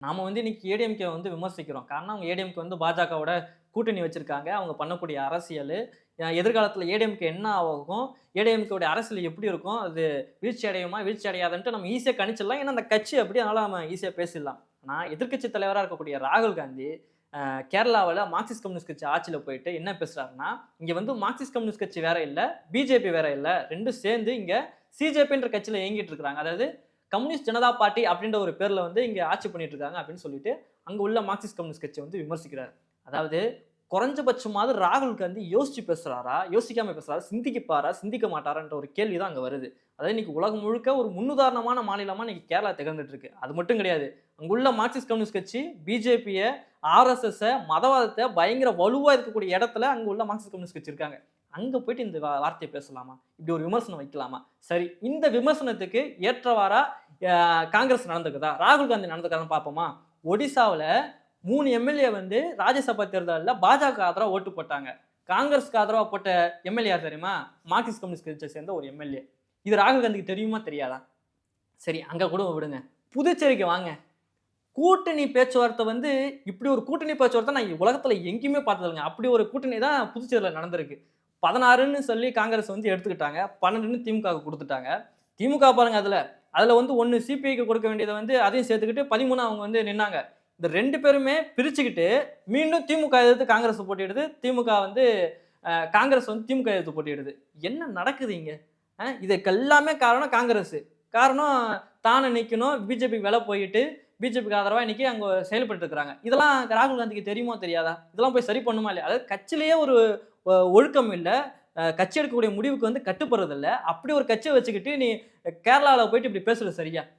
நாம இன்னைக்கு ஏடிஎம்கே விமர்சிக்கிறோம். காரணம் அவங்க ஏடிஎம்கே பாஜகவோட கூட்டணி வச்சிருக்காங்க. அவங்க பண்ணக்கூடிய அரசியலு, எதிர்காலத்தில ஏடிஎம்கே என்ன ஆகும்? ஏடிஎம்கேவுடைய அரசியல் எப்படி இருக்கும்? அது வீழ்ச்சி அடையுமா? வீழ்ச்சி அடையாதுன்ட்டு நம்ம ஈஸியா கணிச்சிடலாம். ஏன்னா அந்த கட்சி அப்படி அதனால நம்ம ஈஸியா பேசிடலாம். ஆனா எதிர்க்கட்சி தலைவரா இருக்கக்கூடிய ராகுல் காந்தி, கேரளாவுல மார்க்சிஸ்ட் கம்யூனிஸ்ட் கட்சி ஆட்சியில போயிட்டு என்ன பேசுறாருன்னா, இங்க மார்க்சிஸ்ட் கம்யூனிஸ்ட் கட்சி வேற இல்ல, பிஜேபி வேற இல்ல. 2ம் சேர்ந்து இங்க சிஜேபின்ற கட்சியில இயங்கிட்டு இருக்காங்க. அதாவது கம்யூனிஸ்ட் ஜனதா பார்ட்டி அப்படின்ற ஒரு பேர்ல இங்க ஆட்சி பண்ணிட்டு இருக்காங்க அப்படின்னு சொல்லிட்டு அங்க உள்ள மார்க்சிஸ்ட் கம்யூனிஸ்ட் கட்சி விமர்சிக்கிறார். அதாவது குறைஞ்சபட்சமாவது ராகுல் காந்தி யோசிச்சு பேசுறாரா, யோசிக்காம பேசுறாரா, சிந்திக்கப்பாரா, சிந்திக்க மாட்டாரான்ற ஒரு கேள்வி தான் அங்க வருது. அதாவது இன்னைக்கு உலகம் முழுக்க ஒரு முன்னுதாரணமான மாநிலமா இன்னைக்கு கேரளா திகழ்ந்துட்டு இருக்கு. அது மட்டும் கிடையாது. அங்குள்ள மார்க்சிஸ்ட் கம்யூனிஸ்ட் கட்சி பிஜேபிய, ஆர்எஸ்எஸ் மதவாதத்தை பயங்கர வலுவா இருக்கக்கூடிய இடத்துல அங்க உள்ள மார்க்சிஸ்ட் கம்யூனிஸ்ட் கட்சி இருக்காங்க. அங்க போயிட்டு இந்த வார்த்தையை பேசலாமா? இப்படி ஒரு விமர்சனம் வைக்கலாமா? சரி, இந்த விமர்சனத்துக்கு ஏற்றவாறா காங்கிரஸ் நடந்துக்குதா? ராகுல் காந்தி நடந்துக்கிறான்னு பார்ப்போமா? ஒடிசாவுல 3 எம்எல்ஏ ராஜ்யசபா தேர்தல்ல பாஜக ஆதரவா ஓட்டு போட்டாங்க. காங்கிரஸ்க்கு ஆதரவா போட்ட எம்எல்ஏ யார் தெரியுமா? மார்க்சிஸ்ட் கம்யூனிஸ்ட் கட்சியை சேர்ந்த ஒரு எம்எல்ஏ. இது ராகுல் காந்திக்கு தெரியுமா தெரியாதா? சரி, அங்க கூட விடுங்க. புதுச்சேரிக்கு வாங்க. கூட்டணி பேச்சுவார்த்தை இப்படி ஒரு கூட்டணி பேச்சுவார்த்தை நான் உலகத்துல எங்கேயுமே பார்த்ததில்லைங்க. அப்படி ஒரு கூட்டணி தான் புதுச்சேரியில நடந்திருக்கு. 16ன்னு சொல்லி காங்கிரஸ் எடுத்துக்கிட்டாங்க. 12ன்னு திமுகவுக்கு குடுத்துட்டாங்க. திமுக பாருங்க அதுல 1 சிபிஐக்கு கொடுக்க வேண்டியதை அதையும் சேர்த்துக்கிட்டு 13 அவங்க நின்னாங்க. இந்த 2 பேருமே பிரிச்சுக்கிட்டு மீண்டும் திமுக எதிர்த்து காங்கிரஸ் போட்டியிடுது. திமுக காங்கிரஸ் திமுக எதிர்த்து போட்டியிடுது. என்ன நடக்குது இங்க? இதுக்கெல்லாமே காரணம் காங்கிரஸ். காரணம் தானே நிக்கணும், பிஜேபிக்கு விலை போயிட்டு பிஜேபிக்கு ஆதரவா இன்னைக்கு அங்க செயல்பட்டு இருக்காங்க. இதெல்லாம் ராகுல் காந்திக்கு தெரியுமா தெரியாதா? இதெல்லாம் போய் சரி பண்ணுமா இல்லையா? அதாவது கட்சியிலேயே ஒரு ஒழுக்கம் இல்ல. கட்சி எடுக்கக்கூடிய முடிவுக்கு கட்டுப்படுறது இல்ல. அப்படி ஒரு கட்சியை வச்சுக்கிட்டு நீ கேரளால போயிட்டு இப்படி பேசுறது சரியா?